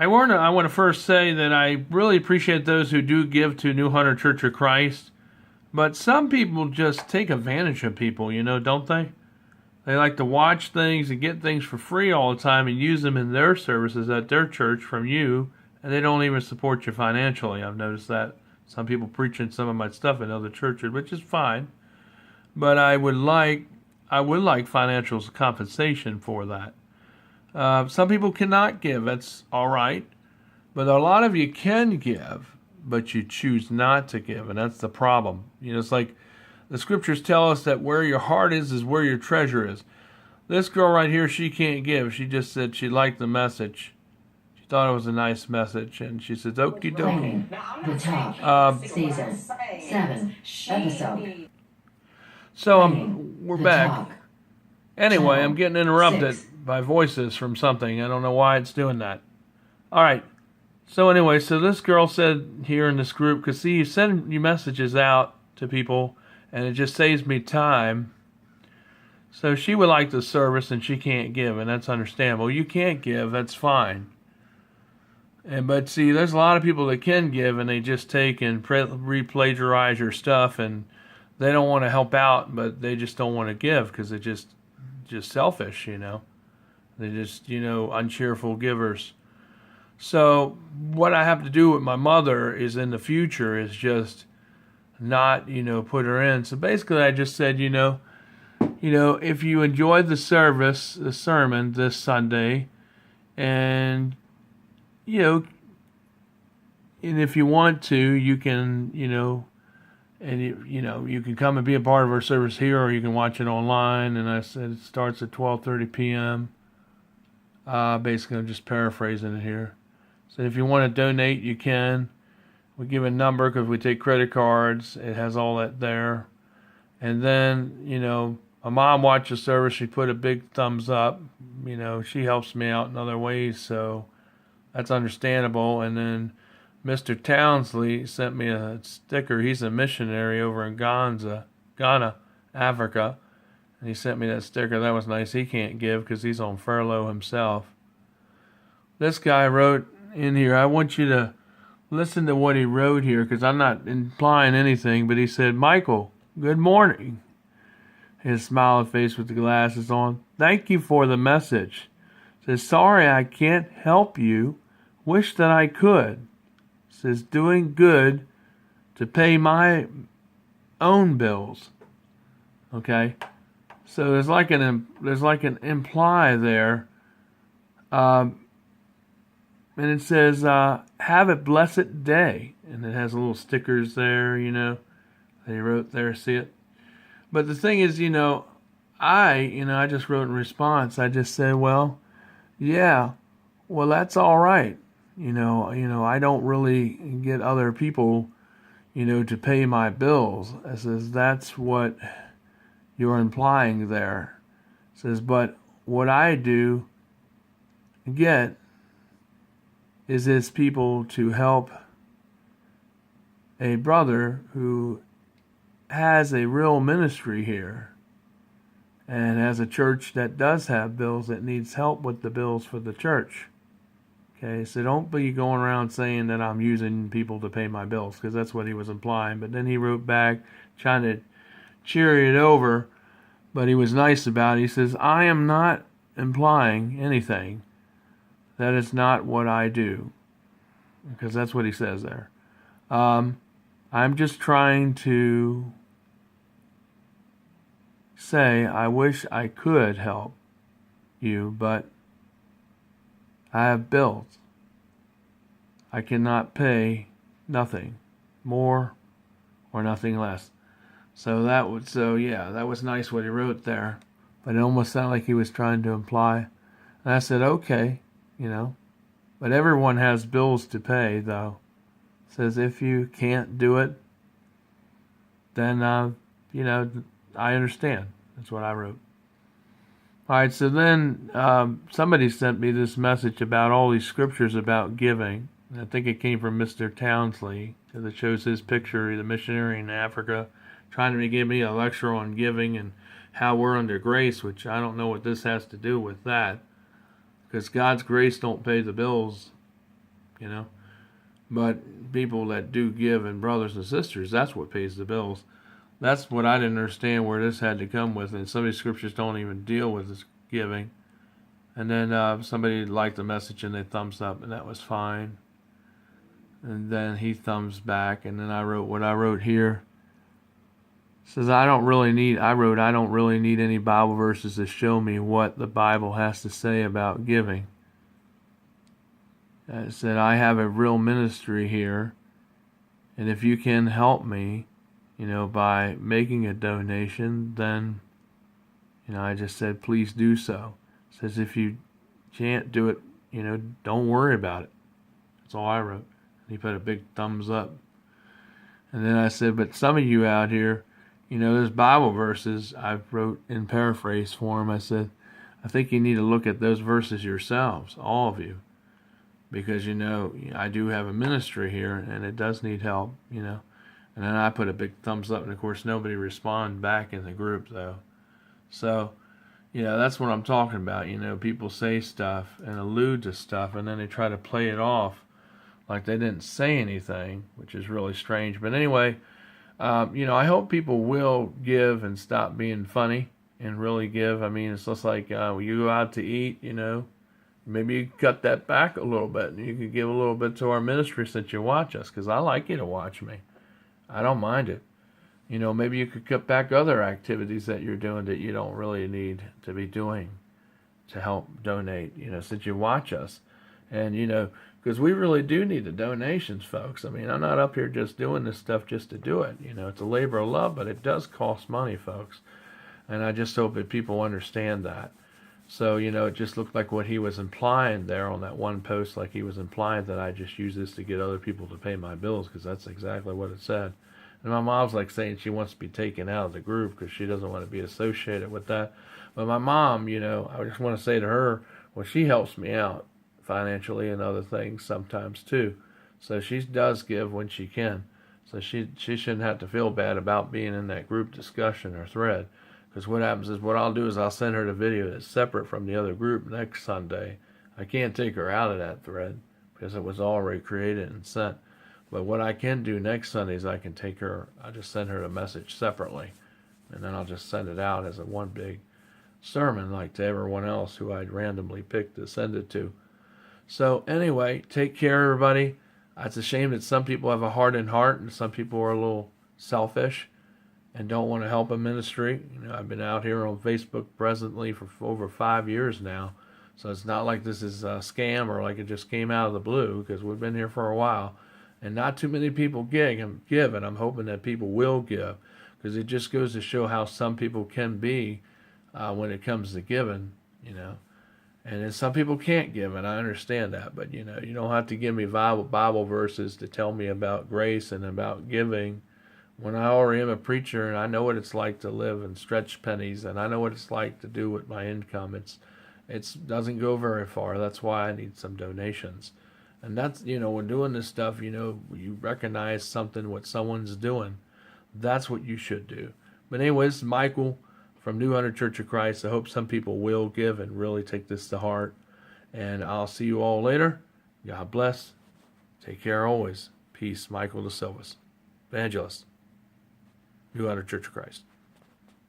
I want to first say that I really appreciate those who do give to New Hunter Church of Christ, but some people just take advantage of people, don't they? They like to watch things and get things for free all the time and use them in their services at their church from you, and they don't even support you financially. I've noticed that. Some people preaching some of my stuff in other churches, which is fine, but I would like financial compensation for that. Some people cannot give. That's all right. But a lot of you can give, but you choose not to give, and that's the problem. It's like the scriptures tell us that where your heart is where your treasure is. This girl right here, she can't give. She just said she liked the message. She thought it was a nice message, and she says, okie dokie. The Talk, Season 7, Episode. So we're back. Talk. Anyway, I'm getting interrupted 6. by voices from something. I don't know why it's doing that. All right. So anyway, this girl said here in this group, because see, you send your messages out to people, and it just saves me time. So she would like the service, and she can't give, and that's understandable. You can't give, that's fine. But see, there's a lot of people that can give, and they just take and re-plagiarize your stuff, and they don't want to help out, but they just don't want to give because they're just selfish, They just, uncheerful givers. So what I have to do with my mother is in the future is just not, put her in. So basically I just said, if you enjoyed the sermon this Sunday, and, and if you want to, you can, and you can come and be a part of our service here, or you can watch it online. And I said it starts at 12:30 p.m. Basically, I'm just paraphrasing it here. So if you want to donate, you can. We give a number because we take credit cards. It has all that there. And then, my mom watched the service. She put a big thumbs up. She helps me out in other ways, so that's understandable. And then Mr. Townsley sent me a sticker. He's a missionary over in Ghana, Africa. And he sent me that sticker. That was nice. He can't give because he's on furlough himself. This guy wrote in here, I want you to listen to what he wrote here because I'm not implying anything, but he said, Michael, good morning. His smiling face with the glasses on. Thank you for the message. Says, sorry I can't help you. Wish that I could. Says, doing good to pay my own bills. Okay? So there's like an imply there. And it says, have a blessed day. And it has little stickers there, they wrote there, see it? But the thing is, I just wrote in response, I just said, well, yeah, well, that's all right. I don't really get other people, to pay my bills. I says, that's what you're implying there. It says, but what I do get is people to help a brother who has a real ministry here and has a church that does have bills that needs help with the bills for the church. Okay, so don't be going around saying that I'm using people to pay my bills, because that's what he was implying. But then he wrote back trying to cheer it over, but he was nice about it. He says, I am not implying anything. That is not what I do, because that's what he says there. I'm just trying to say I wish I could help you, but I have bills. I cannot pay nothing more or nothing less. So that was nice what he wrote there, but it almost sounded like he was trying to imply. And I said, okay. But everyone has bills to pay, though. It says if you can't do it, then, I understand. That's what I wrote. All right, so then somebody sent me this message about all these scriptures about giving. I think it came from Mr. Townsley, that shows his picture, the missionary in Africa, trying to give me a lecture on giving and how we're under grace, which I don't know what this has to do with that. Because God's grace don't pay the bills you know. But people that do give, and brothers and sisters, that's what pays the bills. That's what I didn't understand where this had to come with. And some of these scriptures don't even deal with this giving. And then somebody liked the message and they thumbs up, and that was fine. And then he thumbs back, and then I wrote what I wrote here. It says, I don't really need any Bible verses to show me what the Bible has to say about giving. It said, I have a real ministry here, and if you can help me, by making a donation, then, I just said, please do so. It says, if you can't do it, don't worry about it. That's all I wrote. He put a big thumbs up. And then I said, but some of you out here, there's Bible verses I wrote in paraphrase form. I said, I think you need to look at those verses yourselves, all of you. Because, I do have a ministry here, and it does need help, And then I put a big thumbs up, and of course nobody responded back in the group, though. So, that's what I'm talking about. People say stuff and allude to stuff, and then they try to play it off like they didn't say anything, which is really strange. But anyway, I hope people will give and stop being funny and really give. I mean, it's just like when you go out to eat, maybe you cut that back a little bit, and you could give a little bit to our ministry since you watch us, because I like you to watch me. I don't mind it. Maybe you could cut back other activities that you're doing that you don't really need to be doing to help donate, since you watch us. And, because we really do need the donations, folks. I mean, I'm not up here just doing this stuff just to do it. It's a labor of love, but it does cost money, folks. And I just hope that people understand that. So, it just looked like what he was implying there on that one post, like he was implying that I just use this to get other people to pay my bills, because that's exactly what it said. And my mom's like saying she wants to be taken out of the group because she doesn't want to be associated with that. But my mom, I just want to say to her, well, she helps me out financially and other things sometimes too. So she does give when she can. So she shouldn't have to feel bad about being in that group discussion or thread. Because what happens is, what I'll do is I'll send her the video that's separate from the other group next Sunday. I can't take her out of that thread because it was already created and sent. But what I can do next Sunday is I can take her, I'll just send her a message separately. And then I'll just send it out as a one big sermon, like to everyone else who I'd randomly pick to send it to. So anyway, take care, everybody. It's a shame that some people have a hardened heart and some people are a little selfish and don't want to help a ministry. I've been out here on Facebook presently for over 5 years now. So it's not like this is a scam or like it just came out of the blue, because we've been here for a while. And not too many people give, and I'm hoping that people will give, because it just goes to show how some people can be when it comes to giving, And then some people can't give, and I understand that. But, you don't have to give me Bible verses to tell me about grace and about giving when I already am a preacher and I know what it's like to live and stretch pennies, and I know what it's like to do with my income. It doesn't go very far. That's why I need some donations. And that's, when doing this stuff, you recognize something, what someone's doing. That's what you should do. But anyway, this is Michael from New Hunter Church of Christ. I hope some people will give and really take this to heart. And I'll see you all later. God bless. Take care always. Peace. Michael De Silvas, evangelist, New Hunter Church of Christ.